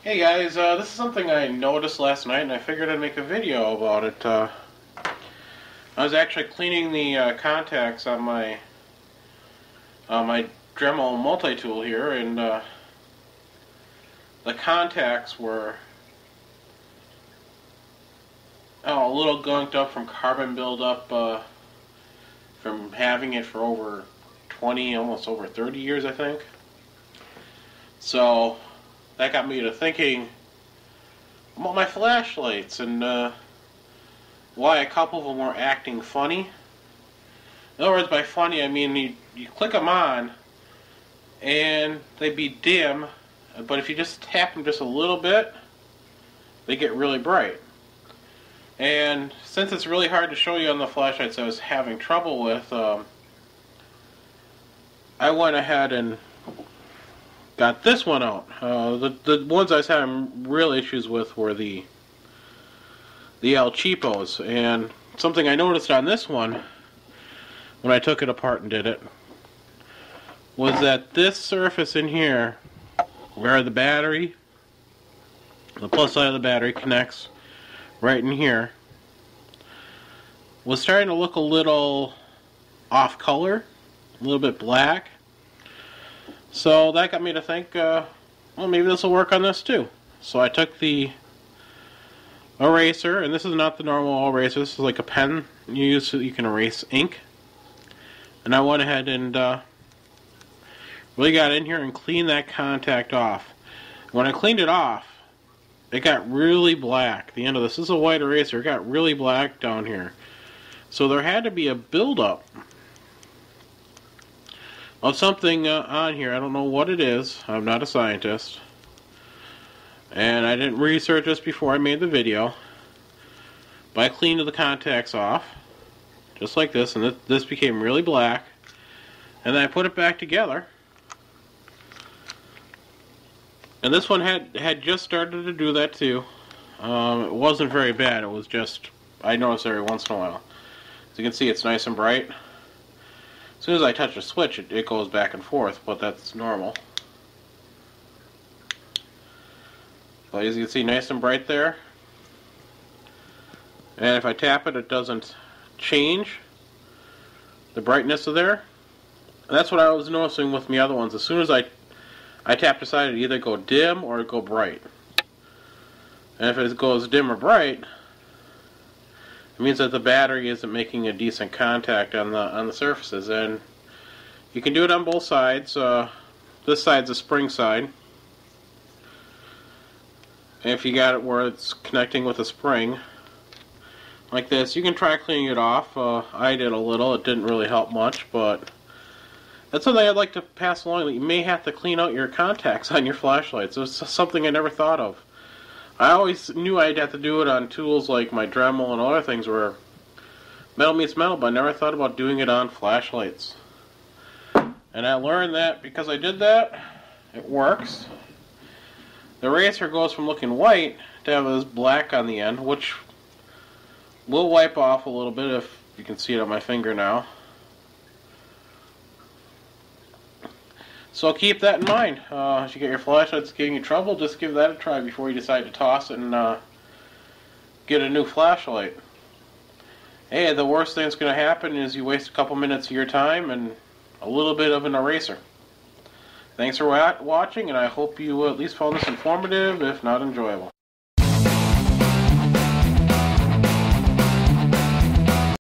Hey guys, this is something I noticed last night and I figured I'd make a video about it. I was actually cleaning the contacts on my Dremel multi-tool here, and the contacts were a little gunked up from carbon buildup from having it for over 20, almost over 30 years, I think. So that got me to thinking about my flashlights and why a couple of them were acting funny. In other words, by funny, I mean you click them on and they'd be dim, but if you just tap them just a little bit, they get really bright. And since it's really hard to show you on the flashlights I was having trouble with, I went ahead and got this one out. The ones I was having real issues with were the El Cheapos, and something I noticed on this one when I took it apart and did it was that this surface in here, where the battery, the plus side of the battery connects right in here, was starting to look a little off color, a little bit black. So that got me to think, well, maybe this will work on this too. So I took the eraser, and this is not the normal eraser, this is like a pen you use so you can erase ink. And I went ahead and really got in here and cleaned that contact off. When I cleaned it off, it got really black. The end of this is a white eraser, it got really black down here. So there had to be a buildup of something on here. I don't know what it is. I'm not a scientist. And I didn't research this before I made the video. But I cleaned the contacts off, just like this, and this became really black. And then I put it back together. And this one had just started to do that too. It wasn't very bad. It was just, I notice every once in a while. As you can see, it's nice and bright. As soon as I touch a switch, it goes back and forth, but that's normal. But as you can see, nice and bright there. And if I tap it, it doesn't change the brightness of there. And that's what I was noticing with the other ones. As soon as I tap the side, it either go dim or it go bright. And if it goes dim or bright, it means that the battery isn't making a decent contact on the surfaces. And you can do it on both sides. This side's a spring side. And if you got it where it's connecting with a spring, like this, you can try cleaning it off. I did a little. It didn't really help much, but that's something I'd like to pass along, that you may have to clean out your contacts on your flashlights. It was something I never thought of. I always knew I'd have to do it on tools like my Dremel and other things where metal meets metal, but I never thought about doing it on flashlights. And I learned that because I did that, it works. The eraser goes from looking white to have this black on the end, which will wipe off a little bit if you can see it on my finger now. So keep that in mind. If you get your flashlights giving you trouble, just give that a try before you decide to toss it and get a new flashlight. Hey, the worst thing that's going to happen is you waste a couple minutes of your time and a little bit of an eraser. Thanks for watching, and I hope you at least found this informative, if not enjoyable.